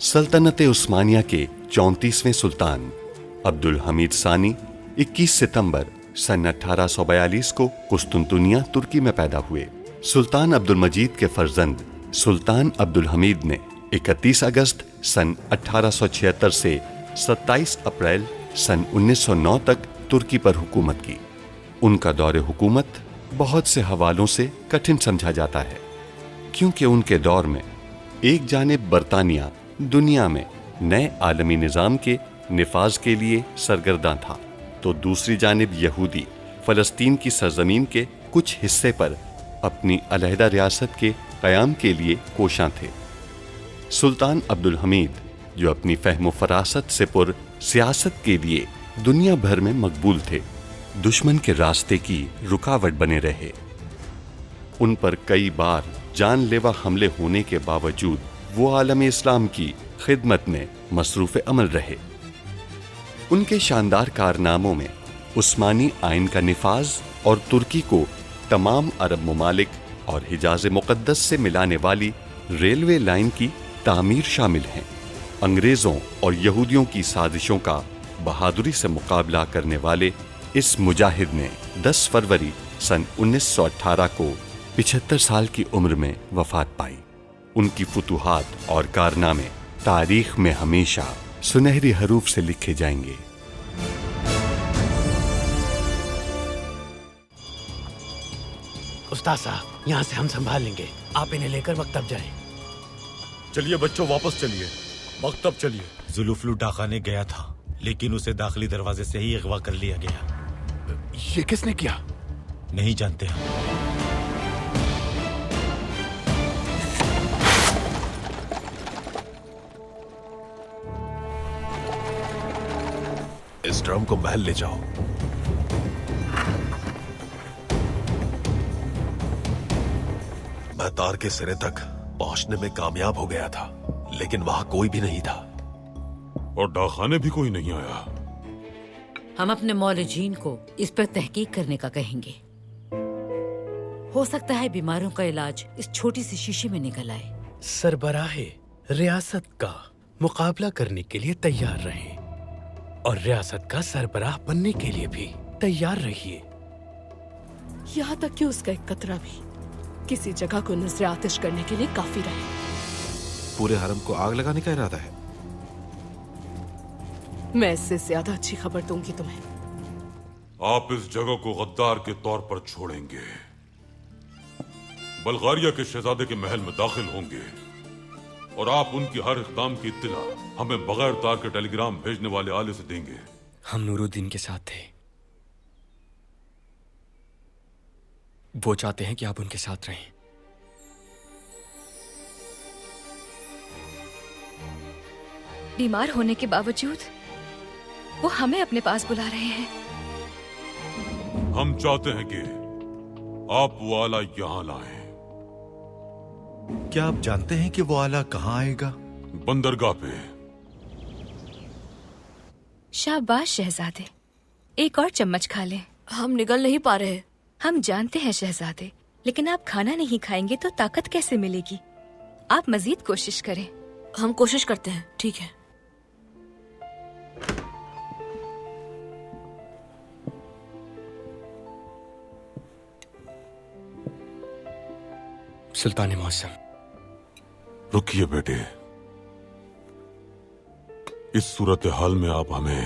सल्तनत उस्मानिया के 34वें सुल्तान अब्दुल हमीद सानी 21 सितंबर सन 1842 को कुस्तुनतुनिया तुर्की में पैदा हुए। सुल्तान अब्दुल मजीद के फर्जंद सुल्तान अब्दुल हमीद ने 31 अगस्त सन 1876 से 27 अप्रैल सन 1909 तक तुर्की पर हुकूमत की। उनका दौरे हुकूमत बहुत से हवालों से कठिन समझा जाता है, क्योंकि उनके दौर में एक जानिब बरतानिया दुनिया में नए आलमी निज़ाम के निफाज के लिए सरगर्दा था, तो दूसरी जानिब यहूदी फ़लस्तीन की सरजमीन के कुछ हिस्से पर अपनी अलहदा रियासत के क़याम के लिए कोशां थे। सुल्तान अब्दुल हमीद, जो अपनी फ़हम फ़रासत से पुर सियासत के लिए दुनिया भर में मकबूल थे, दुश्मन के रास्ते की रुकावट बने रहे। उन पर कई बार जानलेवा हमले होने के बावजूद वो आलम इस्लाम की खिदमत में मसरूफ़ अमल रहे। उनके शानदार कारनामों में उस्मानी आइन का निफाज और तुर्की को तमाम अरब ममालिक और हिजाज मुक़द्दस से मिलाने वाली रेलवे लाइन की तामीर शामिल हैं। अंग्रेज़ों और यहूदियों की साजिशों का बहादुरी से मुकाबला करने वाले इस मुजाहिद ने 10 फरवरी सन 1918 को 75 साल की उम्र में वफ़ात पाई। उनकी फुतूहात और कारनामे तारीख में हमेशा सुनहरी हरूफ से लिखे जाएंगे। उस्ताद साहब, यहाँ से हम संभाल लेंगे, आप इन्हें लेकर मकतब जाएं। चलिए बच्चों, वापस चलिए, मकतब चलिए। जुल्फलू डाकाने गया था, लेकिन उसे दाखिली दरवाजे से ही अगवा कर लिया गया। ये किसने किया? नहीं जानते हम। इस ड्रम को महल ले जाओ। मैं तार के सिरे तक पहुंचने में कामयाब हो गया था, लेकिन वहां कोई भी नहीं था और डाखाने भी कोई नहीं आया। हम अपने मौलजीन को इस पर तहकीक करने का कहेंगे। हो सकता है बीमारों का इलाज इस छोटी सी शीशी में निकल आए। सरबराहे रियासत का मुकाबला करने के लिए तैयार रहें और रियासत का सरबराह बनने के लिए भी तैयार रहिए। यहाँ तक कि उसका एक कतरा भी किसी जगह को नजर आतिश करने के लिए काफी रहे। पूरे हरम को आग लगाने का इरादा है। मैं इससे ज्यादा अच्छी खबर दूंगी तुम्हें। आप इस जगह को गद्दार के तौर पर छोड़ेंगे, बल्गारिया के शहजादे के महल में दाखिल होंगे और आप उनकी हर इक़दाम की इत्तला हमें बगैर तार के टेलीग्राम भेजने वाले आले से देंगे। हम नूरुद्दीन के साथ थे, वो चाहते हैं कि आप उनके साथ रहें। बीमार होने के बावजूद वो हमें अपने पास बुला रहे हैं। हम चाहते हैं कि आप वो आला यहाँ लाएं। क्या आप जानते हैं कि वो आला कहाँ आएगा? बंदरगाह पे। शाबाश शहजादे, एक और चम्मच खा लें। हम निगल नहीं पा रहे। हम जानते हैं शहजादे, लेकिन आप खाना नहीं खाएंगे तो ताकत कैसे मिलेगी? आप मजीद कोशिश करें। हम कोशिश करते हैं, ठीक है। सुल्तान मौसम। रुकिए बेटे, इस सूरत हाल में आप हमें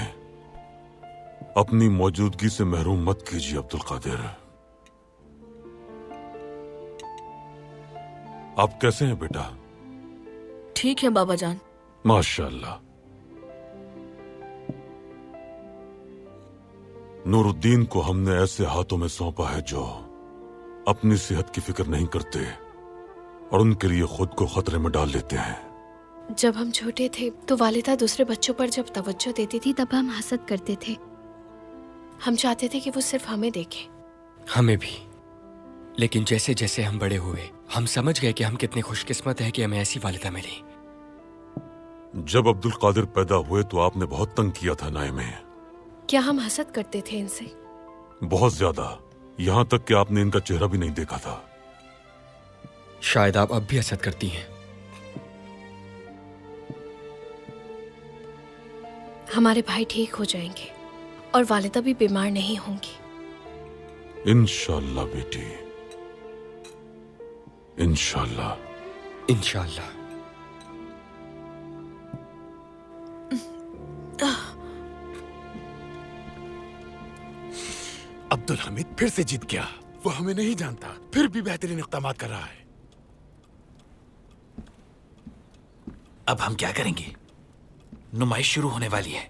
अपनी मौजूदगी से महरूम मत कीजिए अब्दुल कादिर। आप कैसे हैं बेटा? ठीक है बाबा जान। माशाअल्लाह। नूरुद्दीन को हमने ऐसे हाथों में सौंपा है जो अपनी सेहत की फिक्र नहीं करते और उनके लिए खुद को खतरे में डाल लेते हैं। जब हम छोटे थे तो वालिदा दूसरे बच्चों पर जब तवज्जो देती थी तब हम हसद करते थे। हम चाहते थे कि वो सिर्फ हमें देखे। हमें भी, लेकिन जैसे जैसे हम बड़े हुए हम समझ गए कि हम कितने खुशकिस्मत हैं कि हमें ऐसी वालिदा मिली। जब अब्दुल कादिर पैदा हुए तो आपने बहुत तंग किया था नाय में। क्या हम हसद करते थे इनसे? बहुत ज्यादा, यहां तक कि आपने इनका चेहरा भी नहीं देखा था। शायद आप अब भी हसद करती हैं। हमारे भाई ठीक हो जाएंगे और वालिदा भी बीमार नहीं होंगी। इंशाल्लाह बेटी, इंशाल्लाह। इंशाल्लाह। अब्दुल हमीद फिर से जीत गया। वो हमें नहीं जानता, फिर भी बेहतरीन इक़दामात कर रहा है। अब हम क्या करेंगे? नुमाइश शुरू होने वाली है।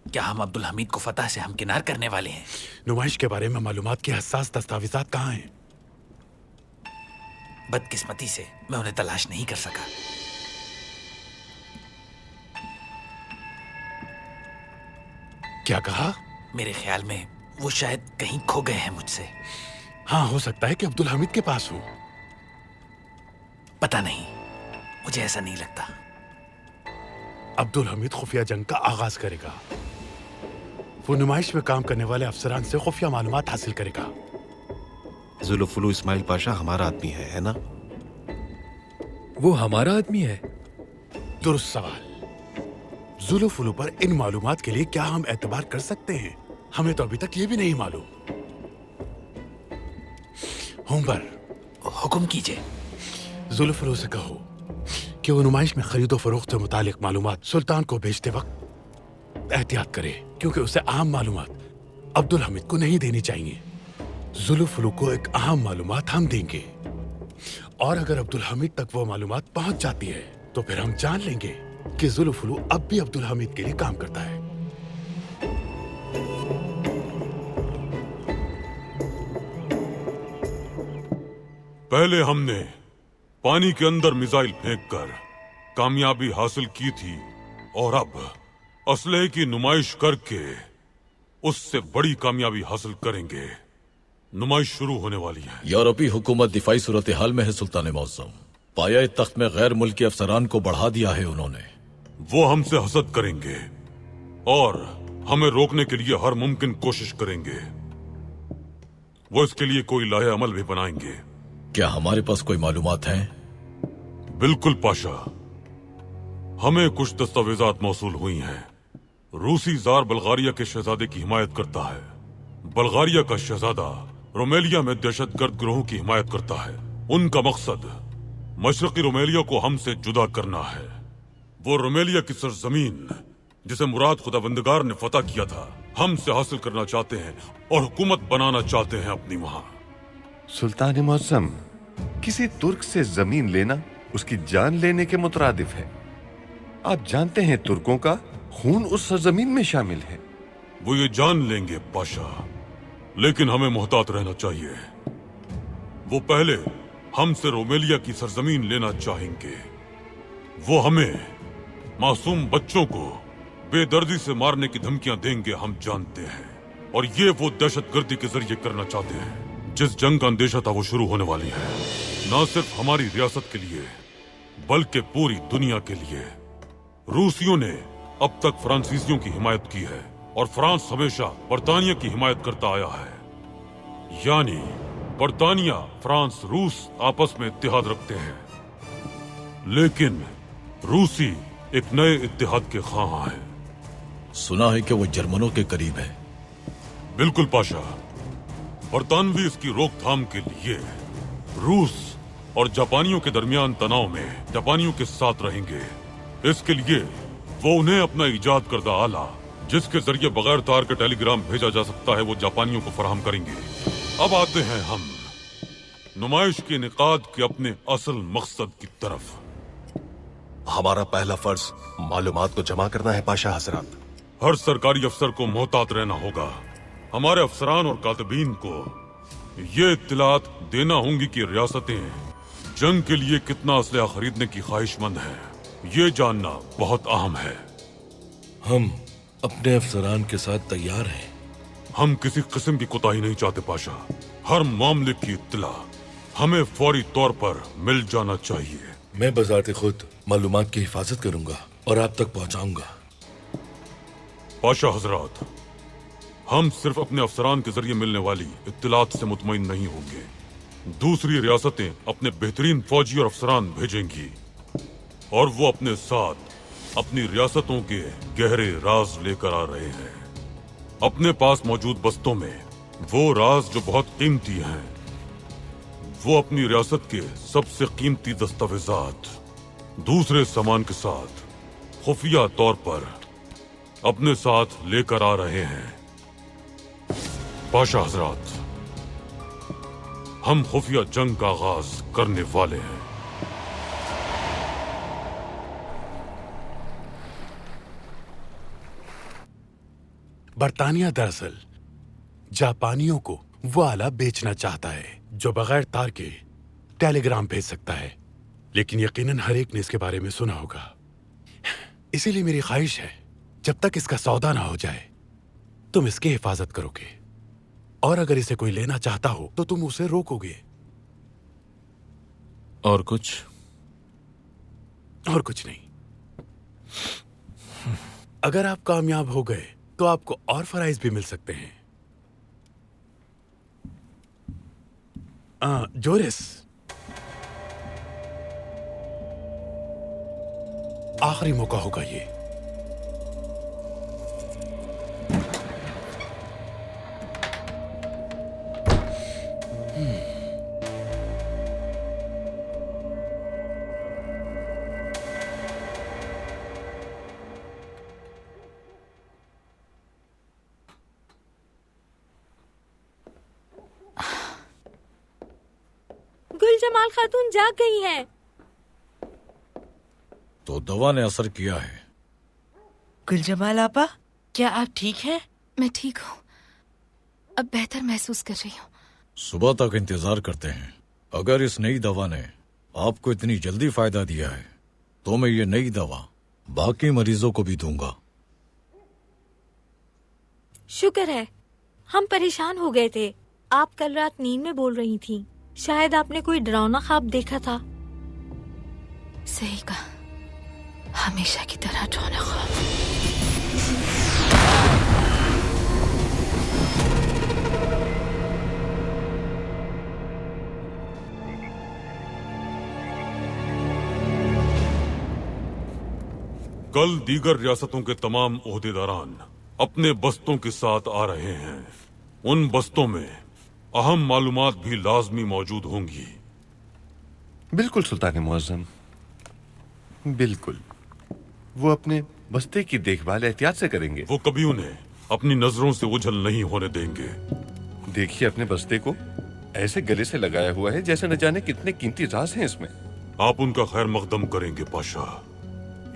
क्या हम अब्दुल हमीद को फतह से हमकिनार करने वाले हैं? नुमाइश के बारे में मालूमात के हसास दस्तावेजात कहाँ हैं? बदकिस्मती से मैं उन्हें तलाश नहीं कर सका। क्या कहा? मेरे ख्याल में वो शायद कहीं खो गए हैं मुझसे। हाँ, हो सकता है कि अब्दुल हमीद के पास हो। पता नहीं, मुझे ऐसा नहीं लगता। अब्दुल हमीद खुफिया जंग का आगाज करेगा। वो नुमाइश में काम करने वाले अफसरान से खुफिया मालूमात हासिल करेगा। जुल्फुलू इस्माइल पाशा हमारा आदमी है ना? वो हमारा आदमी है? दुरुस्त सवाल। जुल्फुलू पर इन मालूमात के लिए क्या हम एतबार कर सकते हैं? हमें तो अभी तक ये भी नहीं मालूम। हुम्बर, हुक्म कीजिए। जुल्फुलू से कहो कि वो नुमाइश में खरीदो फरोख्त से मुतालिक मालूमात सुल्तान को भेजते वक्त एहतियात करे, क्योंकि उसे अहम मालूमात अब्दुल हमीद को नहीं देनी चाहिए। जुल्फुलू को एक अहम मालूमात हम देंगे, और अगर अब्दुल हमीद तक वो मालूमात पहुंच जाती है तो फिर हम जान लेंगे कि जुल्फुलू अब भी अब्दुल हमीद के लिए काम करता है। पहले हमने पानी के अंदर मिसाइल फेंककर कामयाबी हासिल की थी, और अब असलहे की नुमाइश करके उससे बड़ी कामयाबी हासिल करेंगे। नुमाइश शुरू होने वाली है। यूरोपी हुकूमत दिफाई सूरत हाल में है सुल्तान मौसम। पाया तख्त में गैर मुल्की अफसरान को बढ़ा दिया है उन्होंने। वो हमसे हसद करेंगे और हमें रोकने के लिए हर मुमकिन कोशिश करेंगे। वो इसके लिए कोई लाहे अमल भी बनाएंगे। क्या हमारे पास कोई मालूमात हैं? बिल्कुल पाशा, हमें कुछ दस्तावेजात मौसूल हुई हैं। रूसी जार बल्गारिया के शहजादे की हिमायत करता है। बल्गारिया का शहजादा रोमेलिया में दहशतगर्द गिरोहों की हिमायत करता है। उनका मकसद मशरकी रोमेलिया को हमसे जुदा करना है। वो रोमेलिया की सरजमीन जिसे मुराद खुदाबंदगार ने फतह किया था हमसे हासिल करना चाहते हैं और हुकूमत बनाना चाहते हैं अपनी वहां। सुल्तान मौसम, किसी तुर्क से जमीन लेना उसकी जान लेने के मुतरादिफ है। आप जानते हैं तुर्कों का खून उस सरजमीन में शामिल है। वो ये जान लेंगे पाशा, लेकिन हमें मोहतात रहना चाहिए। वो पहले हमसे रोमेलिया की सरजमीन लेना चाहेंगे। वो हमें मासूम बच्चों को बेदर्दी से मारने की धमकियां देंगे, हम जानते हैं। और ये वो दहशतगर्दी के जरिए करना चाहते हैं। जिस जंग का अंदेशा था वो शुरू होने वाली है, न सिर्फ हमारी रियासत के लिए बल्कि पूरी दुनिया के लिए। रूसियों ने अब तक फ्रांसीसियों की हिमायत की है और फ्रांस हमेशा बरतानिया की हिमायत करता आया है। यानी बरतानिया, फ्रांस, रूस आपस में इत्तेहाद रखते हैं, लेकिन रूसी एक नए इत्तेहाद के ख्वाह हैं। सुना है कि वो जर्मनों के करीब है। बिल्कुल पाशा, बरतानवी इसकी रोकथाम के लिए रूस और जापानियों के दरमियान तनाव में जापानियों के साथ रहेंगे। इसके लिए वो उन्हें अपना इजाद करदा आला, जिसके जरिए बगैर तार के टेलीग्राम भेजा जा सकता है, वो जापानियों को फराहम करेंगे। अब आते हैं हम नुमाइश के इनेकाद के अपने असल मकसद की तरफ। हमारा पहला फर्ज मालूमात को जमा करना है पाशा हजरात। हर सरकारी अफसर को मोहतात रहना होगा। हमारे अफसरान और कातिबीन को ये इत्तलात देना होंगी कि रियासतें जंग के लिए कितना असलहा खरीदने की ख्वाहिशमंद है। ये जानना बहुत अहम है। हम अपने अफसरान के साथ तैयार हैं। हम किसी किस्म की कोताही नहीं चाहते पाशा। हर मामले की इत्तला हमें फौरी तौर पर मिल जाना चाहिए। मैं बजाते खुद मालूमात की हिफाजत करूंगा और आप तक पहुंचाऊंगा। पाशा हजरात, हम सिर्फ अपने अफसरान के जरिए मिलने वाली इत्तलात से मुतमईन नहीं होंगे। दूसरी रियासतें अपने बेहतरीन फौजी और अफसरान भेजेंगी और वो अपने साथ अपनी रियासतों के गहरे राज लेकर आ रहे हैं। अपने पास मौजूद बस्तों में वो राज जो बहुत कीमती हैं। वो अपनी रियासत के सबसे कीमती दस्तावेजात दूसरे सामान के साथ खुफिया तौर पर अपने साथ लेकर आ रहे हैं। पाशा हजरात, हम खुफिया जंग का आगाज करने वाले हैं। बरतानिया दरअसल जापानियों को वो आला बेचना चाहता है जो बगैर तार के टेलीग्राम भेज सकता है, लेकिन यकीनन हर एक ने इसके बारे में सुना होगा। इसीलिए मेरी ख्वाहिश है जब तक इसका सौदा ना हो जाए तुम इसकी हिफाजत करोगे, और अगर इसे कोई लेना चाहता हो तो तुम उसे रोकोगे। और कुछ? और कुछ नहीं। अगर आप कामयाब हो गए तो आपको और फराइज भी मिल सकते हैं। जोरिस, आखिरी मौका होगा ये। गुलजमाल खातून जाग गई है। तो दवा ने असर किया है। गुलजमाल आपा, क्या आप ठीक हैं? मैं ठीक हूँ, अब बेहतर महसूस कर रही हूँ। सुबह तक इंतजार करते हैं। अगर इस नई दवा ने आपको इतनी जल्दी फायदा दिया है तो मैं ये नई दवा बाकी मरीजों को भी दूंगा। शुक्र है, हम परेशान हो गए थे। आप कल रात नींद में बोल रही थीं। शायद आपने कोई डरावना ख्वाब देखा था। सही कहा, हमेशा की तरह डरावना ख्वाब। कल दीगर रियासतों के तमाम ओहदेदारान अपने बस्तों के साथ आ रहे हैं। उन बस्तों में अहम मालूमात भी लाजमी मौजूद होंगी। बिल्कुल सुल्तान मुअज्जम, बिल्कुल। वो अपने बस्ते की देखभाल एहतियात से करेंगे। वो कभी उन्हें अपनी नजरों से ओझल नहीं होने देंगे। देखिए अपने बस्ते को ऐसे गले से लगाया हुआ है जैसे न जाने कितने कीमती राज हैं इसमें। आप उनका खैर मकदम करेंगे पाशा।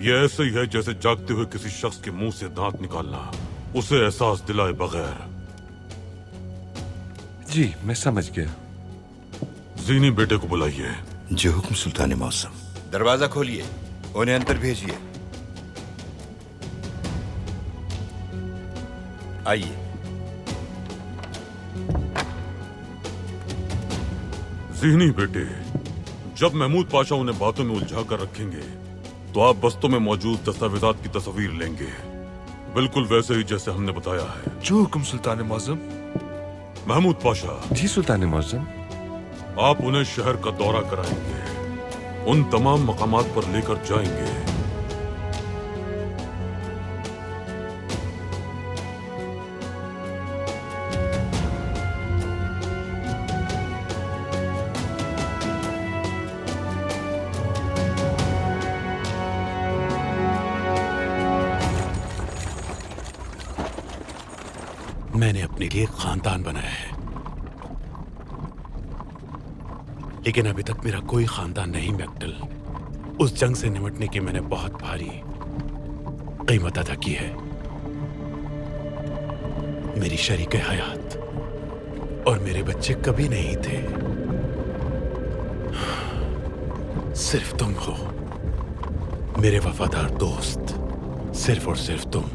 ये ऐसे ही है जैसे जागते हुए किसी शख्स के मुंह से दांत निकालना, उसे एहसास दिलाए बगैर। जी मैं समझ गया। जीनी बेटे को बुलाइए। जो हुक्म सुल्तान मौसम। दरवाजा खोलिए, उन्हें अंदर भेजिए। आइए। ज़ीनी बेटे, जब महमूद पाशा उन्हें बातों में उलझा कर रखेंगे तो आप बस्तों में मौजूद दस्तावेजात की तस्वीर लेंगे, बिल्कुल वैसे ही जैसे हमने बताया है। जो हुक्म सुल्तान मौसम। महमूद पाशा। जी सुल्तान मौसम। आप उन्हें शहर का दौरा कराएंगे, उन तमाम मकामात पर लेकर जाएंगे। मैंने अपने लिए एक खानदान बनाया है, लेकिन अभी तक मेरा कोई खानदान नहीं मैक्टल। उस जंग से निपटने की मैंने बहुत भारी कीमत अदा की है। मेरी शरीके हयात और मेरे बच्चे कभी नहीं थे। सिर्फ तुम हो मेरे वफादार दोस्त, सिर्फ और सिर्फ तुम।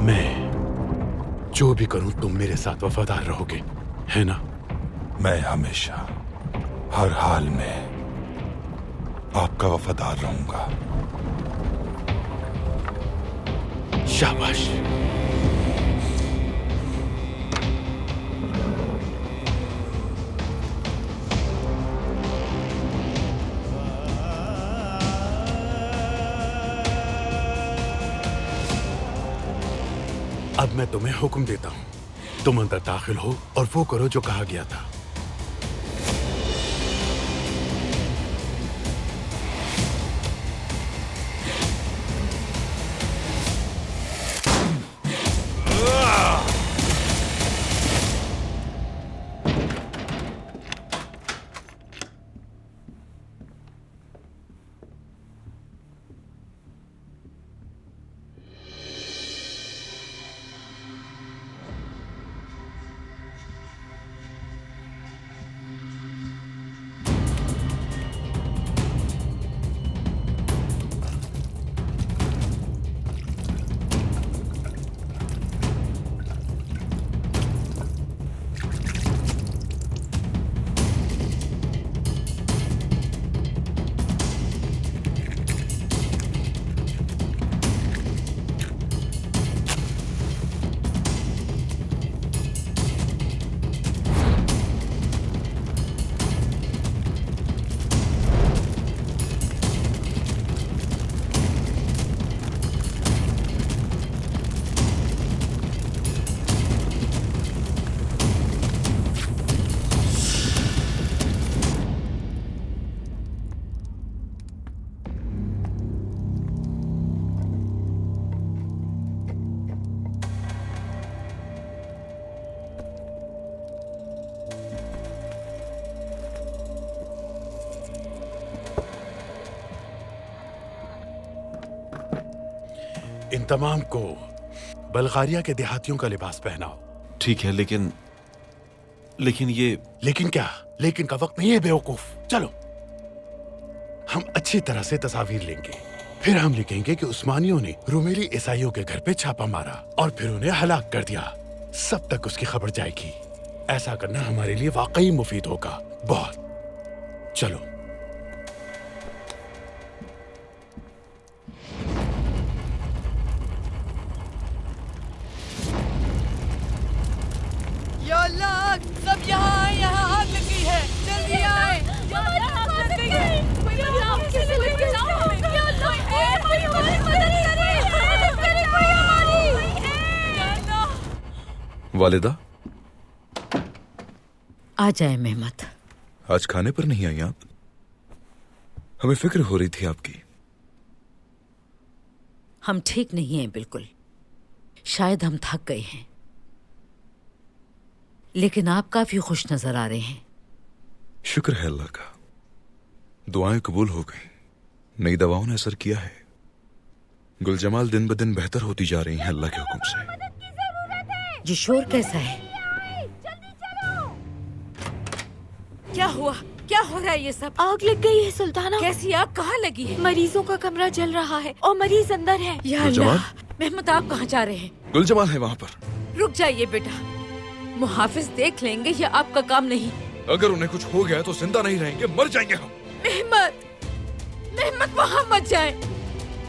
मैं जो भी करूं तुम मेरे साथ वफादार रहोगे, है ना? मैं हमेशा हर हाल में आपका वफादार रहूंगा। शाबाश। अब मैं तुम्हें हुक्म देता हूँ, तुम अंदर दाखिल हो और वो करो जो कहा गया था। इन तमाम को बल्गारिया के देहातियों का लिबास पहनाओ। ठीक है, लेकिन ये... लेकिन क्या? लेकिन का वक्त नहीं है बेवकूफ। चलो, हम अच्छी तरह से तस्वीर लेंगे, फिर हम लिखेंगे कि उस्मानियों ने रूमेली ईसाइयों के घर पे छापा मारा और फिर उन्हें हलाक कर दिया। सब तक उसकी खबर जाएगी। ऐसा करना हमारे लिए वाकई मुफीद होगा, बहुत। चलो। सब यहाँ आग लग गई है, जल्दी आए। वालिदा, आ जाए मेहमत। आज खाने पर नहीं आई आप? हमें फिक्र हो रही थी आपकी। हम ठीक नहीं हैं बिल्कुल, शायद हम थक गए हैं, लेकिन आप काफी खुश नजर आ रहे हैं। शुक्र है अल्लाह का, दुआएं कबूल हो गई, नई दवाओं ने असर किया है। गुलजमाल दिन ब दिन बेहतर होती जा रही हैं अल्लाह के हुक्म से। ये शोर कैसा है? क्या हुआ? क्या हो रहा है ये सब? आग लग गई है सुल्ताना। कैसी आग? कहाँ लगी है? मरीजों का कमरा जल रहा है और मरीज अंदर है। या अल्लाह, मेहमत आप कहाँ जा रहे हैं? गुलजमाल है वहाँ पर। रुक जाइए बेटा, मुहाफिज देख लेंगे, ये आपका काम नहीं। अगर उन्हें कुछ हो गया तो जिंदा नहीं रहेंगे, मर जाएंगे हम। मेहमत वहाँ मत जाएं।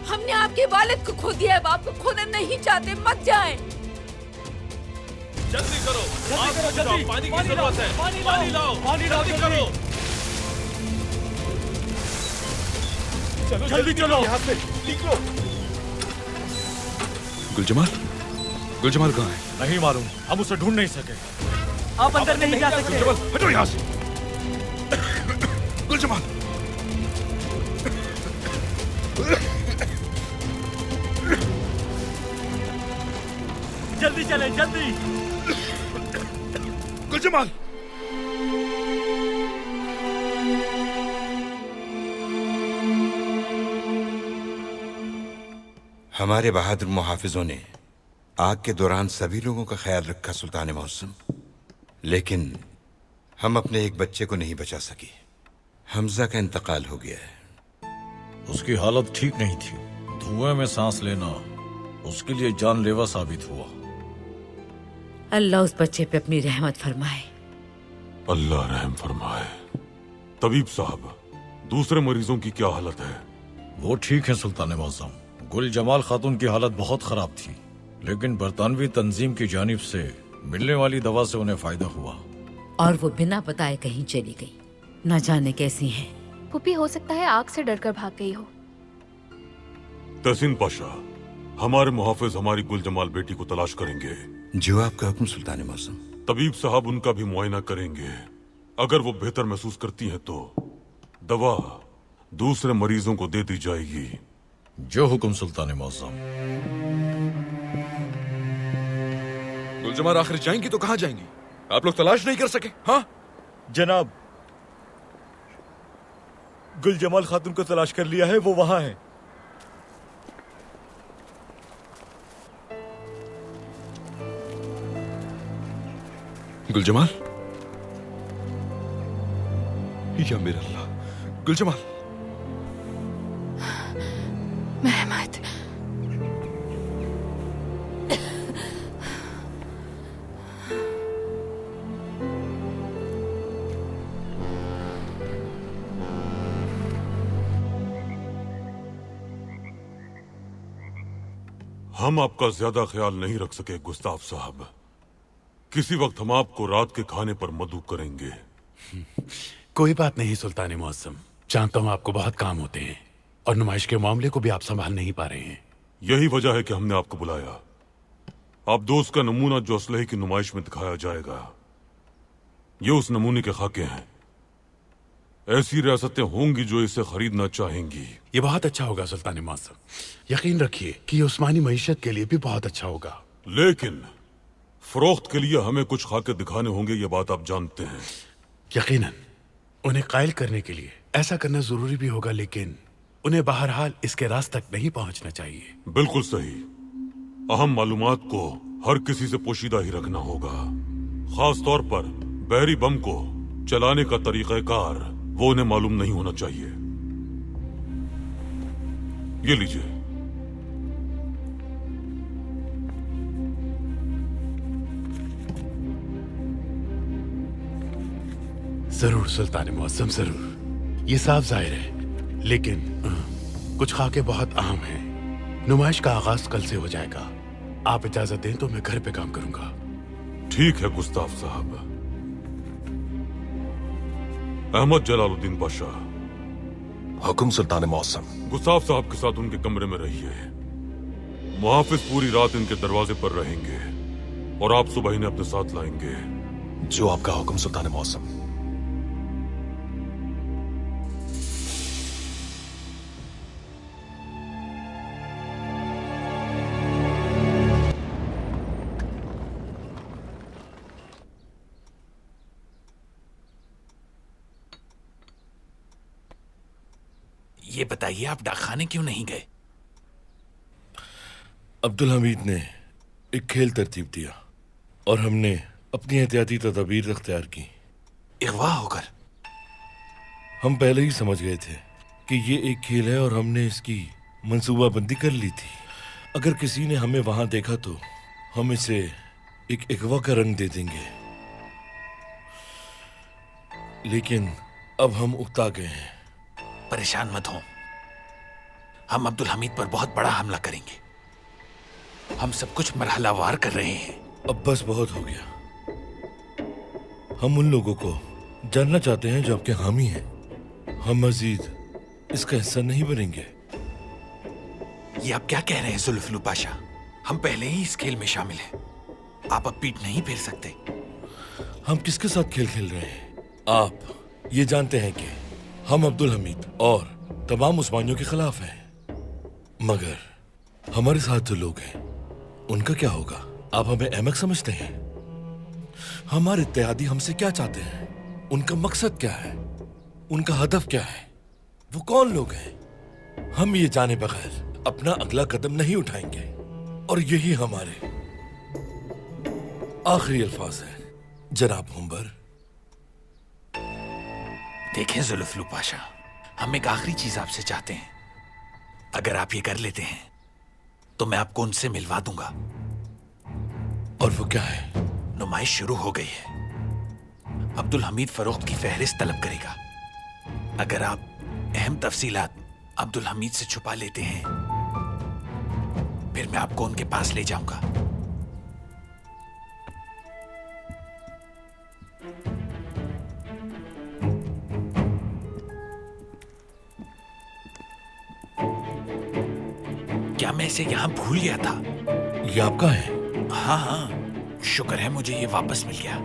हमने आपके वालिद को खो दिया है, बाप को खोना नहीं चाहते, मत जाएं। जल्दी करो, जल्दी, पानी की जरूरत है। पानी लाओ, जल्दी करो। जल्दी चलो, यहाँ से निकलो। गुलजमाल कहाँ है? नहीं मालूम, हम उसे ढूंढ नहीं सके। आप अंदर नहीं जा सकते। हटो यहाँ से। गुलजमाल, जल्दी चले, जल्दी। गुलजमाल, हमारे बहादुर मुहाफिजों ने आग के दौरान सभी लोगों का ख्याल रखा सुल्तान मौसम, लेकिन हम अपने एक बच्चे को नहीं बचा सकी। हमजा का इंतकाल हो गया है। उसकी हालत ठीक नहीं थी, धुएं में सांस लेना उसके लिए जानलेवा साबित हुआ। अल्लाह उस बच्चे पे अपनी रहमत फरमाए। अल्लाह रहम फरमाए। तबीब साहब, दूसरे मरीजों की क्या हालत है? वो ठीक है सुल्तान मौसम। गुल जमाल खातून की हालत बहुत खराब थी, लेकिन बरतानवी तंजीम की जानिब से मिलने वाली दवा से उन्हें फायदा हुआ और वो बिना बताए कहीं चली गई। न जाने कैसी हैं। पुप्पी हो सकता है आग से डरकर भाग गई हो। तहसीन पाशा, हमारे मुहाफिज हमारी गुल जमाल बेटी को तलाश करेंगे। जो आपका हुक्म सुल्तान मौसम। तबीब साहब उनका भी मुआयना करेंगे। अगर वो बेहतर महसूस करती हैं तो दवा दूसरे मरीजों को दे दी जाएगी। जो हुक्म सुल्तान मौसम। गुलजमाल आखिर जाएंगी तो कहाँ जाएंगी? आप लोग तलाश नहीं कर सके? हाँ जनाब, गुल जमाल खातून को तलाश कर लिया है, वो वहां है। गुलजमाल, या मेरा अल्लाह, गुलजमाल। मेहमद, हम आपका ज्यादा ख्याल नहीं रख सके गुस्ताफ साहब। किसी वक्त हम आपको रात के खाने पर मदऊ करेंगे। कोई बात नहीं सुल्तान मौसम, जानता हूँ आपको बहुत काम होते हैं और नुमाइश के मामले को भी आप संभाल नहीं पा रहे हैं। यही वजह है कि हमने आपको बुलाया। आप दोस्त का नमूना जो असलहे की नुमाइश में दिखाया जाएगा, ये उस नमूने के खाके हैं। ऐसी रियासतें होंगी जो इसे खरीदना चाहेंगी। ये बहुत अच्छा होगा सुल्तान मौसम, यकीन रखिए कि ये उस्मानी मईशत के लिए भी बहुत अच्छा होगा। लेकिन फरोख्त के लिए हमें कुछ खाके दिखाने होंगे, ये बात आप जानते हैं। यकीनन उन्हें कायल करने के लिए ऐसा करना जरूरी भी होगा, लेकिन उन्हें बहरहाल इसके रास तक नहीं पहुंचना चाहिए। बिल्कुल सही। अहम मालूमात को हर किसी से पोशीदा ही रखना होगा। खास तौर पर बहरी बम को चलाने का तरीक़ाकार वो उन्हें मालूम नहीं होना चाहिए। ये लीजिए। जरूर सुल्तान मौसम, जरूर। ये साफ जाहिर है, लेकिन कुछ खाके बहुत अहम हैं। नुमाइश का आगाज कल से हो जाएगा। आप इजाजत दें तो मैं घर पे काम करूंगा। ठीक है गुस्ताफ साहब। अहमद जलालुद्दीन पाशा। हुक्म सुल्तान मौसम। गुस्ताफ साहब के साथ उनके कमरे में रहिए। मुहाफिज पूरी रात इनके दरवाजे पर रहेंगे और आप सुबह इन्हें अपने साथ लाएंगे। जो आपका हुक्म सुल्तान मौसम। ये बताइए, आप डाकखाने क्यों नहीं गए? अब्दुल हमीद ने एक खेल तरतीब दिया और हमने अपनी एहतियाती तदबीर अख्तियार की। अगवा होकर? हम पहले ही समझ गए थे कि ये एक खेल है और हमने इसकी मंसूबाबंदी कर ली थी। अगर किसी ने हमें वहां देखा तो हम इसे एक अगवा का रंग दे देंगे, लेकिन अब हम उकता गए हैं। परेशान मत हो, हम अब्दुल हमीद पर बहुत बड़ा हमला करेंगे। हम सब कुछ मरहलावार कर रहे हैं। अब बस बहुत हो गया। हम उन लोगों को जानना चाहते हैं जो आपके हामी हैं। हम मजीद इसका हिस्सा नहीं बनेंगे। ये आप क्या कह रहे हैं जुल्फिलू पाशा? हम पहले ही इस खेल में शामिल हैं। आप अब पीठ नहीं फेर सकते। हम किसके साथ खेल खेल रहे हैं? आप ये जानते हैं कि हम अब्दुल हमीद और तमाम उस्मानियों के खिलाफ हैं, मगर हमारे साथ जो लोग हैं उनका क्या होगा? आप हमें अहमक समझते हैं? हमारे इत्तेहादी हमसे क्या चाहते हैं? उनका मकसद क्या है? उनका हदफ क्या है? वो कौन लोग हैं? हम ये जाने बगैर अपना अगला कदम नहीं उठाएंगे और यही हमारे आखिरी अल्फाज हैं, जनाब हुंबर। देखें जुल्फिलू पाशा, हम एक आखिरी चीज आपसे चाहते हैं। अगर आप ये कर लेते हैं तो मैं आपको उनसे मिलवा दूंगा। और वो क्या है? नुमाइश शुरू हो गई है। अब्दुल हमीद फरोख्त की फहरिस्त तलब करेगा। अगर आप अहम तफसीलात अब्दुल हमीद से छुपा लेते हैं, फिर मैं आपको उनके पास ले जाऊंगा। क्या चाचा मैं इसे यहाँ भूल गया था। ये आपका है? हाँ हाँ, शुक्र है मुझे ये वापस मिल गया।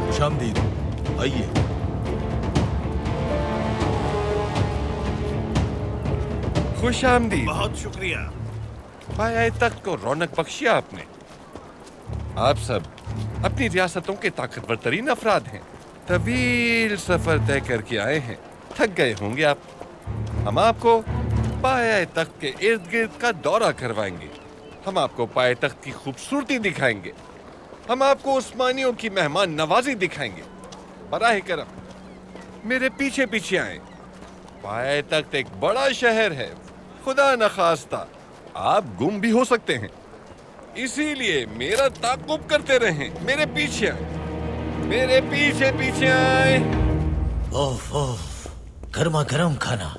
खुशामदीद, आइए। खुश आमदीद। बहुत शुक्रिया। पाया तख्त को रौनक बख्शी आपने। आप सब अपनी रियासतों के ताकतवर तरीन अफराद हैं। तवील सफर तय करके आए हैं, थक गए होंगे आप। हम आपको पाया तख्त के इर्द गिर्द का दौरा करवाएंगे। हम आपको पाया तख्त की खूबसूरती दिखाएंगे। हम आपको उस्मानियों की मेहमान नवाजी दिखाएंगे। बराह करम मेरे पीछे पीछे आए। पाया तख्त एक बड़ा शहर है, खुदा न खास्ता आप गुम भी हो सकते हैं, इसीलिए मेरा ताक़ुब करते रहें। मेरे पीछे आए, मेरे पीछे पीछे आए। ओफ ओफ, गर्मा गर्म खाना।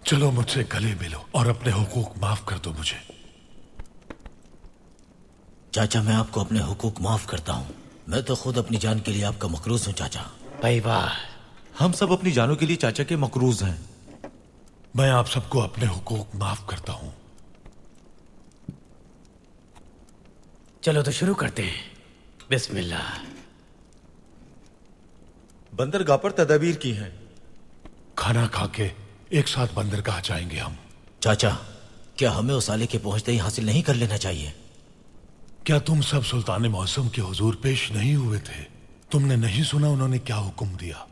चलो मुझसे गले मिलो और अपने हुकूक माफ कर दो मुझे। चाचा मैं आपको अपने हुकूक माफ करता हूँ। मैं तो खुद अपनी जान के लिए आपका मकरूज हूँ चाचा। भाई वाह, हम सब अपनी जानों के लिए चाचा के मकरूज हैं। मैं आप सबको अपने हुकूक माफ करता हूँ। चलो तो शुरू करते हैं। बिस्मिल्लाह। बंदरगाह पर तदाबीर की है। खाना खा के एक साथ बंदरगाह जाएंगे हम। चाचा क्या हमें उस आले के पहुंचते ही हासिल नहीं कर लेना चाहिए? क्या तुम सब सुल्तान मौसम के हुजूर पेश नहीं हुए थे? तुमने नहीं सुना उन्होंने क्या हुक्म दिया?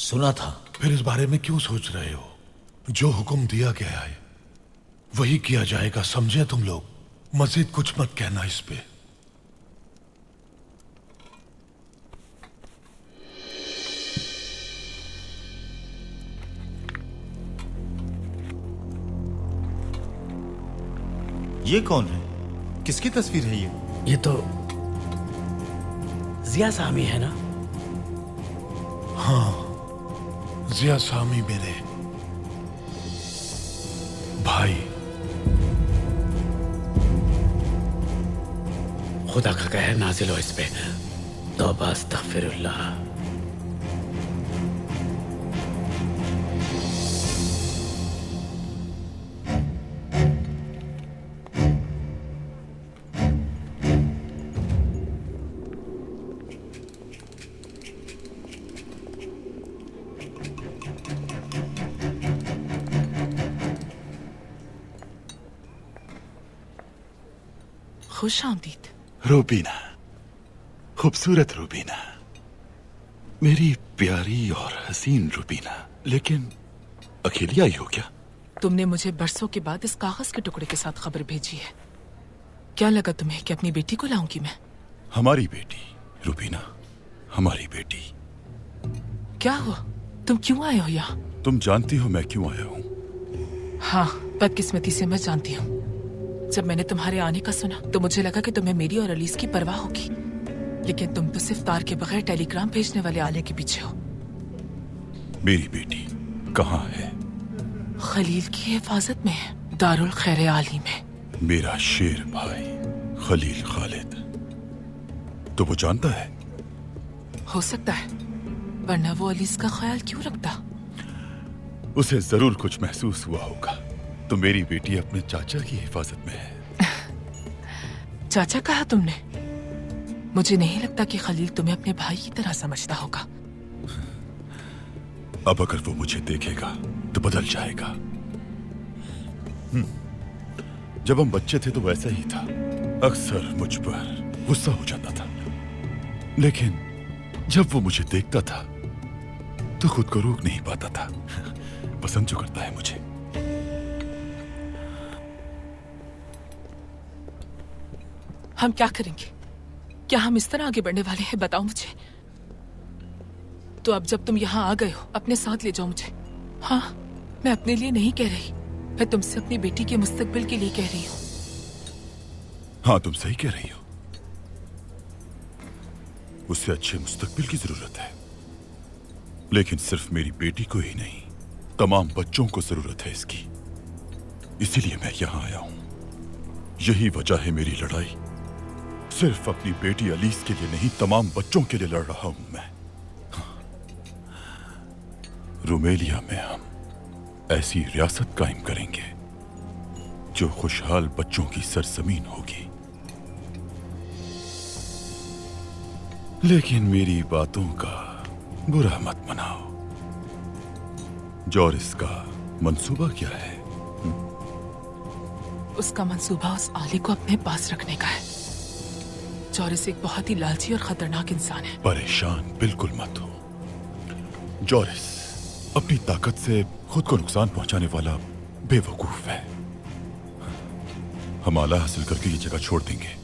सुना था। फिर इस बारे में क्यों सोच रहे हो? जो हुक्म दिया गया है वही किया जाएगा, समझे तुम लोग? मजीद कुछ मत कहना इस पे। ये कौन है? किसकी तस्वीर है ये? ये तो जिया सामी है ना? हाँ, जिया सामी मेरे भाई। खुदा का कहर नाजिल हो इस पे। तौबा अस्तगफिरुल्लाह। खुश आमदीद। रूबीना, खूबसूरत रूबीना, मेरी प्यारी और हसीन रूबीना। लेकिन अकेली आई हो क्या? तुमने मुझे बरसों के बाद इस कागज के टुकड़े के साथ खबर भेजी है। क्या लगा तुम्हें कि अपनी बेटी को लाऊंगी मैं? हमारी बेटी रूबीना, हमारी बेटी। क्या हुआ? तुम क्यों आए हो यहाँ? तुम जानती हो मैं क्यों आया हूँ? हाँ, बदकिस्मती से मैं जानती हूँ। जब मैंने तुम्हारे आने का सुना तो मुझे लगा कि तुम्हें मेरी और अलीस की परवाह होगी, लेकिन तुम तो सिर्फ तार के बगैर टेलीग्राम भेजने वाले आले के पीछे हो। मेरी बेटी कहाँ है? खलील की हिफाजत में है, दारुल खैर आली में। मेरा शेर भाई खलील खालिद। तो वो जानता है? हो सकता है, वरना वो अलीस का ख्याल क्यों रखता? उसे जरूर कुछ महसूस हुआ होगा। तो मेरी बेटी अपने चाचा की हिफाजत में है। चाचा कहा तुमने? मुझे नहीं लगता कि खलील तुम्हें अपने भाई की तरह समझता होगा। अब अगर वो मुझे देखेगा तो बदल जाएगा। जब हम बच्चे थे तो वैसा ही था, अक्सर मुझ पर गुस्सा हो जाता था, लेकिन जब वो मुझे देखता था तो खुद को रोक नहीं पाता था। पसंद जो करता है मुझे। हम क्या करेंगे? क्या हम इस तरह आगे बढ़ने वाले हैं? बताओ मुझे। तो अब जब तुम यहाँ आ गए हो, अपने साथ ले जाओ मुझे। हाँ, मैं अपने लिए नहीं कह रही, मैं तुमसे अपनी बेटी के मुस्तकबिल के लिए कह रही हूँ। हाँ, तुम सही कह रही हो। उससे अच्छे मुस्तकबिल की जरूरत है, लेकिन सिर्फ मेरी बेटी को ही नहीं, तमाम बच्चों को जरूरत है इसकी, इसीलिए मैं यहां आया हूं। यही वजह है मेरी लड़ाई। सिर्फ अपनी बेटी अलीस के लिए नहीं, तमाम बच्चों के लिए लड़ रहा हूं मैं। रुमेलिया में हम ऐसी रियासत कायम करेंगे जो खुशहाल बच्चों की सरजमीन होगी। लेकिन मेरी बातों का बुरा मत मनाओ। जॉरिस का मंसूबा क्या है? उसका मंसूबा उस आली को अपने पास रखने का है। जॉरिस एक बहुत ही लालची और खतरनाक इंसान है। परेशान बिल्कुल मत हो। जॉरिस अपनी ताकत से खुद को नुकसान पहुंचाने वाला बेवकूफ है। हम आला हासिल करके ये जगह छोड़ देंगे।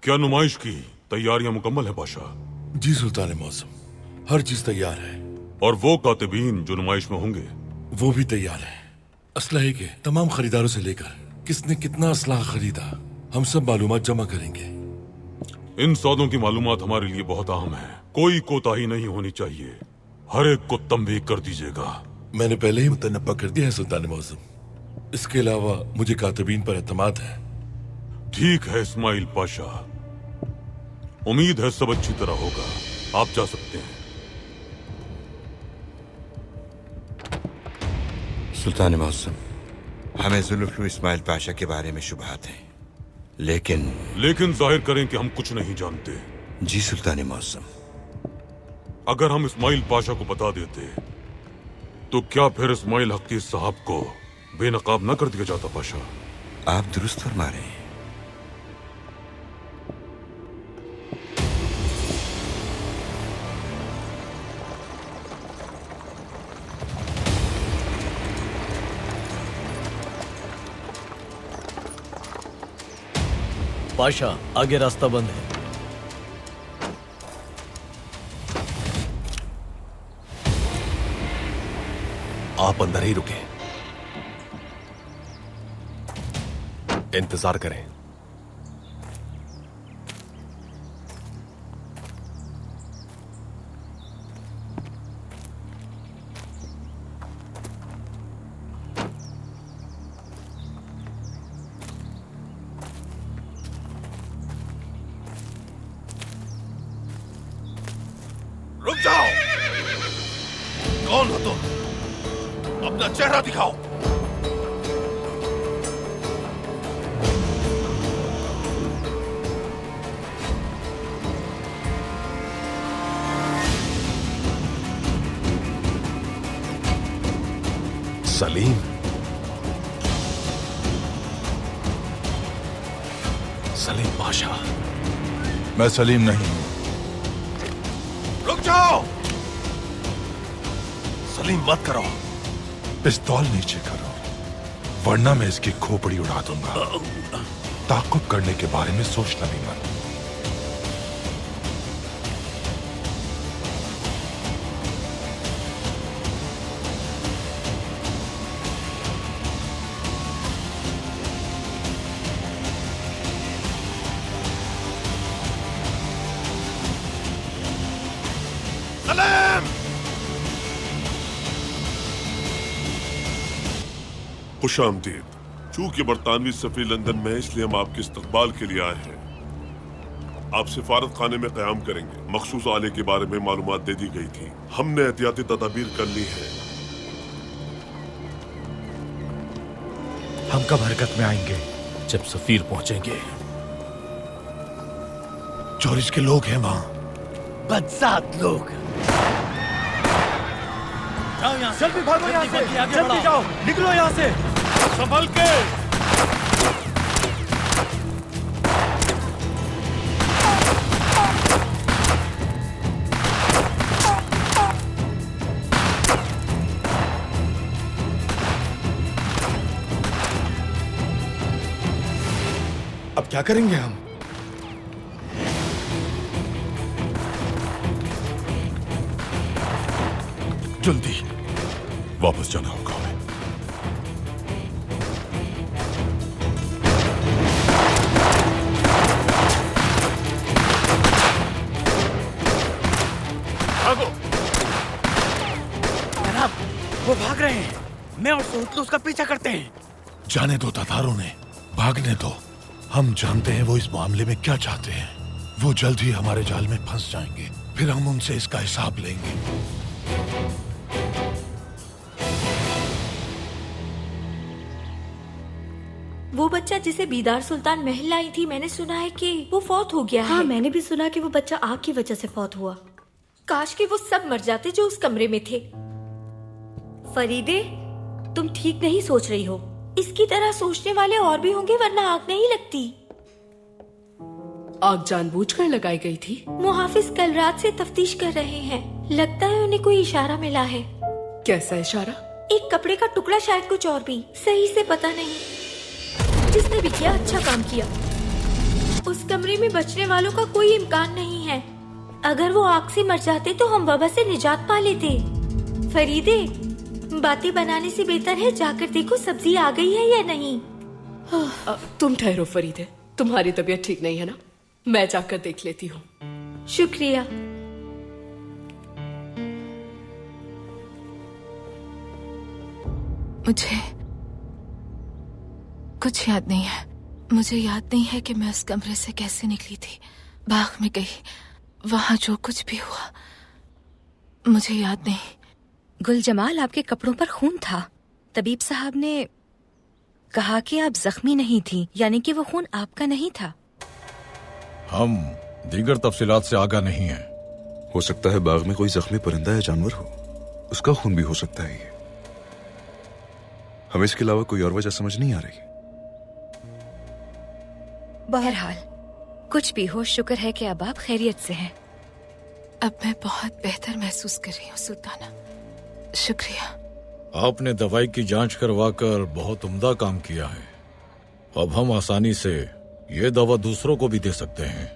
क्या नुमाइश की तैयारियां मुकम्मल है बादशाह? जी सुल्तान मौसम, हर चीज तैयार है। और वो कातिबीन जो नुमाइश में होंगे वो भी तैयार है। असलहे के तमाम खरीदारों से लेकर किसने कितना असलाह खरीदा, हम सब मालूमात जमा करेंगे। इन सौदों की मालूमात हमारे लिए बहुत अहम है। कोई कोताही नहीं होनी चाहिए। हर एक को तंबीह कर दीजिएगा। मैंने पहले ही मुतनब्बा कर दिया है सुल्तान मौसम। इसके अलावा मुझे कातिबीन पर एतमाद है। ठीक है इस्माइल पाशा, उम्मीद है सब अच्छी तरह होगा। आप जा सकते हैं। सुल्तान मौसम, हमें जुल्फिकार इस्माइल पाशा के बारे में शुबहात हैं, लेकिन जाहिर करें कि हम कुछ नहीं जानते। जी सुल्तान मौसम। अगर हम इस्माइल पाशा को बता देते तो क्या फिर इस्माइल हकीर साहब को बेनकाब न कर दिया जाता? पाशा आप दुरुस्त फरमा रहे हैं। पाशा, आगे रास्ता बंद है। आप अंदर ही रुके, इंतजार करें। रुक जाओ। कौन हो तुम? अपना चेहरा दिखाओ। सलीम, सलीम पाशा। मैं सलीम नहीं हूं। रुक जाओ। सलीम मत करो। पिस्तौल नीचे करो, वरना मैं इसकी खोपड़ी उड़ा दूंगा। ताक़ुब करने के बारे में सोचना भी मत। खुशामदीद। चूंकि बरतानवी सफीर लंदन में है, इसलिए हम आपके इस्तकबाल के लिए आए हैं। आप सिफारत खाने में क़याम करेंगे। मखसूस आले के बारे में मालूमात दे दी गई थी। हमने एहतियाती तदाबीर कर ली है। हम कब हरकत में आएंगे? जब सफीर पहुंचेंगे। जॉरिस के लोग हैं वहां। बदसात लोग। जाओ यहाँ से। जल्दी भागो यहाँ से। आगे जल्दी बढ़ाओ। जाओ, निकलो यहाँ से। संभल के। अब क्या करेंगे हम? जल्दी वापस जाना होगा। वो भाग रहे हैं। मैं और सोतलू उसका पीछा करते हैं। जाने दो तातारों ने, भागने दो। हम जानते हैं वो इस मामले में क्या चाहते हैं। वो जल्द ही हमारे जाल में फंस जाएंगे, फिर हम उनसे इसका हिसाब लेंगे। वो बच्चा जिसे बीदार सुल्तान महल लाई थी, मैंने सुना है कि वो फौत हो गया है। मैंने भी सुना कि वो बच्चा आग की वजह से फौत हुआ। काश कि वो सब मर जाते जो उस कमरे में थे। फरीदे, तुम ठीक नहीं सोच रही हो। इसकी तरह सोचने वाले और भी होंगे, वरना आग नहीं लगती। आग जानबूझकर लगाई गई थी। मुहाफिज कल रात से तफ्तीश कर रहे हैं। लगता है उन्हें कोई इशारा मिला है। कैसा इशारा? एक कपड़े का टुकड़ा, शायद कुछ और भी, सही से पता नहीं। जिसने भी किया अच्छा काम किया। उस कमरे में बचने वालों का कोई इम्कान नहीं है। अगर वो आग से मर जाते तो हम वबा से निजात पा लेते। फरीदे, बातें बनाने से बेहतर है जाकर देखो सब्जी आ गई है या नहीं। तुम ठहरो फरीदे, तुम्हारी तबीयत ठीक नहीं है ना? मैं जाकर देख लेती हूँ। शुक्रिया। मुझे कुछ याद नहीं है। मुझे याद नहीं है कि मैं उस कमरे से कैसे निकली थी। बाग में गई, वहां जो कुछ भी हुआ मुझे याद नहीं। गुल जमाल, आपके कपड़ों पर खून था। तबीब साहब ने कहा कि आप जख्मी नहीं थी, यानी कि वो खून आपका नहीं था। हम दीगर तफसीलात से आगाह नहीं हैं। हो सकता है बाग में कोई जख्मी परिंदा या जानवर हो, उसका खून भी हो सकता है। ये हमें इसके अलावा कोई और वजह समझ नहीं आ रही। बहरहाल कुछ भी हो, शुक्र है कि अब आप खैरियत से हैं। अब मैं बहुत बेहतर महसूस कर रही हूँ सुल्ताना, शुक्रिया। आपने दवाई की जांच करवाकर बहुत उम्दा काम किया है। अब हम आसानी से ये दवा दूसरों को भी दे सकते हैं।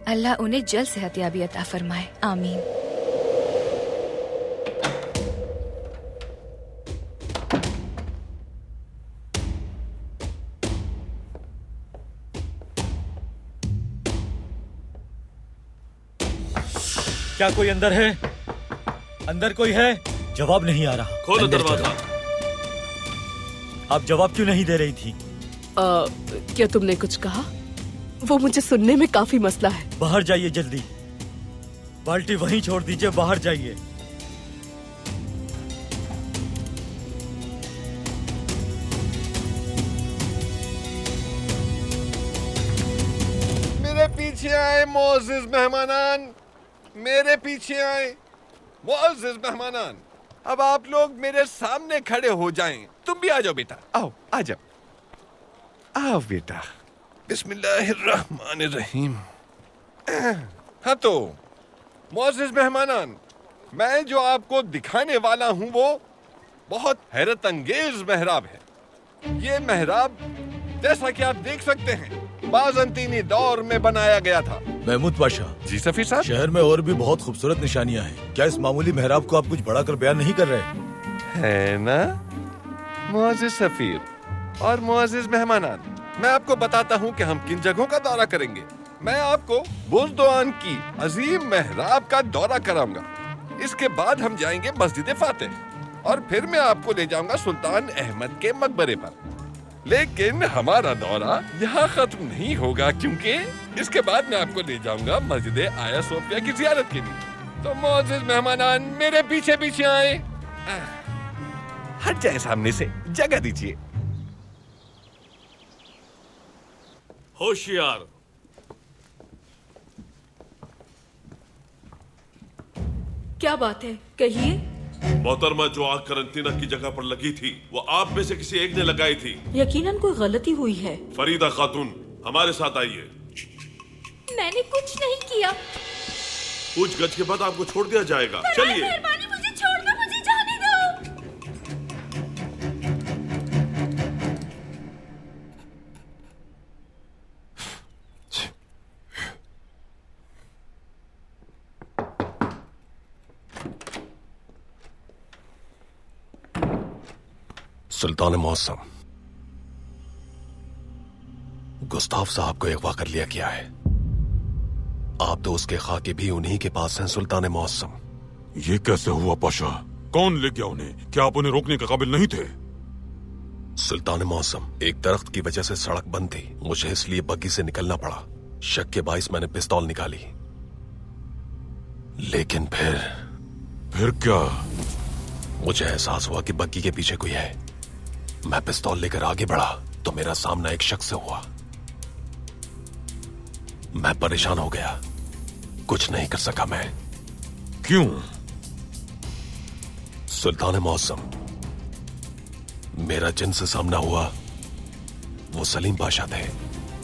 अल्लाह उन्हें जल्द सेहतयाबी अता फरमाए, आमीन। क्या कोई अंदर है? अंदर कोई है? जवाब नहीं आ रहा। खोलो दरवाजा। आप जवाब क्यों नहीं दे रही थी? क्या तुमने कुछ कहा? वो मुझे सुनने में काफी मसला है। बाहर जाइए जल्दी। बाल्टी वहीं छोड़ दीजिए, बाहर जाइए। मेरे पीछे आए मोअज़्ज़िज़ मेहमानान, मेरे पीछे आए मोअज़्ज़िज़ मेहमानान। अब आप लोग मेरे सामने खड़े हो जाएं। तुम भी आ जाओ बेटा, आओ आ जाओ, आओ बेटा। बिस्मिल्लाहिर्रहमानिर्रहीम। हाँ तो मोअज़्ज़िज़ मेहमानान, मैं जो आपको दिखाने वाला हूँ वो बहुत हैरत अंगेज महराब है। ये महराब जैसा कि आप देख सकते हैं बाज़ंतीनी दौर में बनाया गया था। महमूद पाशा। जी सफीर साहब। शहर में और भी बहुत खूबसूरत निशानियां हैं। क्या इस मामूली मेहराब को आप कुछ बढ़ाकर बयान नहीं कर रहे? है ना मुअज़्ज़िज़ सफीर और मुअज़्ज़िज़ मेहमानान, मैं आपको बताता हूँ कि हम किन जगहों का दौरा करेंगे। मैं आपको बुज़दुआन की अजीम मेहराब का दौरा कराऊंगा। इसके बाद हम जाएंगे मस्जिद फातिह और फिर मैं आपको ले जाऊंगा सुल्तान अहमद के मकबरे पर। लेकिन हमारा दौरा यहाँ खत्म नहीं होगा, क्योंकि इसके बाद मैं आपको ले जाऊंगा मस्जिद आया सोफिया की जियारत के लिए। तो मुअज़्ज़िज़ मेहमानान मेरे पीछे पीछे आए। हट जाए सामने से, जगह दीजिए। होशियार। क्या बात है, कहिए। मोहतरमा, जो आग करंटीना की जगह पर लगी थी वो आप में से किसी एक ने लगाई थी। यकीनन कोई गलती हुई है। फरीदा खातून, हमारे साथ आइए। मैंने कुछ नहीं किया। पूछ गछ के बाद आपको छोड़ दिया जाएगा। चलिए। मेहरबानी, मुझे छोड़ दो, मुझे जाने दो। सुल्तान मौसम, गुस्ताफ साहब को अगवा कर लिया गया है। आप तो उसके खाके भी उन्हीं के पास हैं सुल्तान मौसम। ये कैसे हुआ पाशा? कौन ले गया उन्हें? क्या आप उन्हें रोकने के काबिल नहीं थे? सुल्तान मौसम, एक दरख्त की वजह से सड़क बंद थी, मुझे इसलिए बग्गी से निकलना पड़ा। शक के बाइस मैंने पिस्तौल निकाली, लेकिन फिर क्या? मुझे एहसास हुआ कि बग्गी के पीछे कोई है। मैं पिस्तौल लेकर आगे बढ़ा तो मेरा सामना एक शख्स से हुआ। मैं परेशान हो गया, कुछ नहीं कर सका मैं। क्यों? सुल्तान मौसम, मेरा जिनसे सामना हुआ वो सलीम पाशा थे।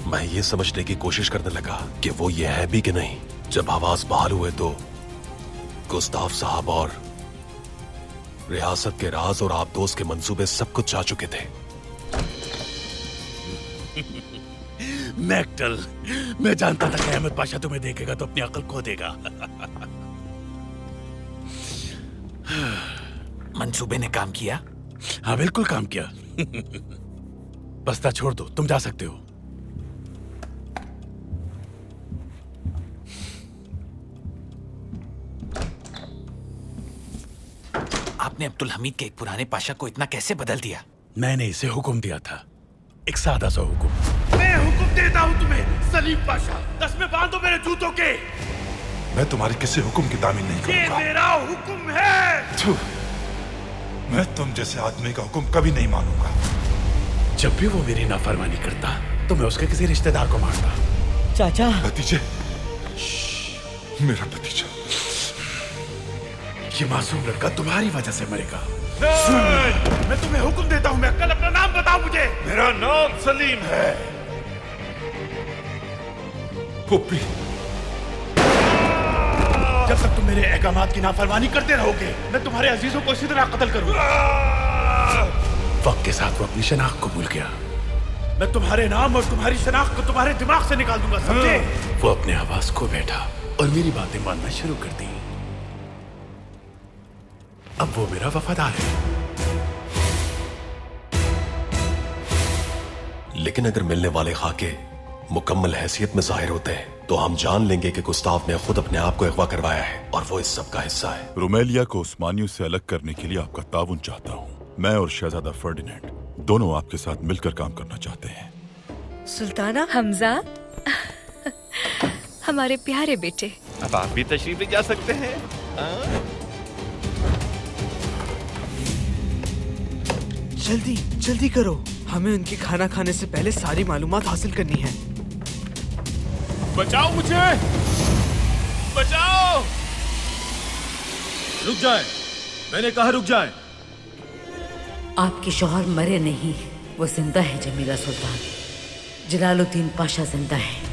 मैं ये समझने की कोशिश करने लगा कि वो ये है भी कि नहीं। जब आवाज बहाल हुए तो गुस्ताफ साहब और रियासत के राज और आबदोज के मंसूबे सब कुछ जा चुके थे। मैक्टल, मैं जानता था कि अहमद पाशा तुम्हें देखेगा तो अपनी अकल खो देगा। मंसूबे ने काम किया? हाँ, बिल्कुल काम किया। बस्ता छोड़ दो, तुम जा सकते हो। आपने अब्दुल हमीद के एक पुराने पाशा को इतना कैसे बदल दिया? मैंने इसे हुक्म दिया था, एक सादा सा हुक्म। मैं हुक्म देता हूँ तुम्हें, सलीम पाशा, तस्मे बांधो मेरे जूतों के। मैं तुम्हारे किसी हुक्म की तामील नहीं करूंगा। ये मेरा हुक्म है। मैं तुम जैसे आदमी का हुक्म कभी नहीं मानूंगा। जब भी वो मेरी नाफरमानी करता तो मैं उसके किसी रिश्तेदार को मारता। चाचा, भतीजे, मेरा भतीजा, ये मासूम लड़का तुम्हारी वजह से मरेगा। सुन, मैं तुम्हें हुक्म देता हूँ, मैं कल अपना नाम बताओ मुझे। मेरा नाम सलीम है। पुप्पी, जब तक तुम मेरे अहकामात की नाफरमानी करते रहोगे, मैं तुम्हारे अजीजों को इसी तरह कत्ल करूंगा। वक्त के साथ वो अपनी शनाख्त को भूल गया। मैं तुम्हारे नाम और तुम्हारी शनाख्त को तुम्हारे दिमाग से निकाल दूंगा, समझे? वो अपने आवाज को बैठा और मेरी बातें मानना शुरू कर दी। अब वो मेरा वफादार है। लेकिन अगर मिलने वाले खाके मुकम्मल हैसियत में जाहिर होते हैं तो हम जान लेंगे कि गुस्ताफ ने खुद अपने आप को अगवा करवाया है और वो इस सब का हिस्सा है। रोमेलिया को उस्मानियों से अलग करने के लिए आपका ताउन चाहता हूँ। मैं और शहजादा फर्डिनेंड दोनों आपके साथ मिलकर काम करना चाहते हैं। सुल्ताना, हमजा, हमारे प्यारे बेटे। अब आप भी तशरीफ ले जा सकते हैं। जल्दी जल्दी करो, हमें उनके खाना खाने से पहले सारी मालूमात हासिल करनी है। बचाओ मुझे, बचाओ। रुक जाए, मैंने कहा रुक जाए। आपके शौहर मरे नहीं, वो जिंदा है जमीला सुल्तान। जलालुद्दीन पाशा जिंदा है।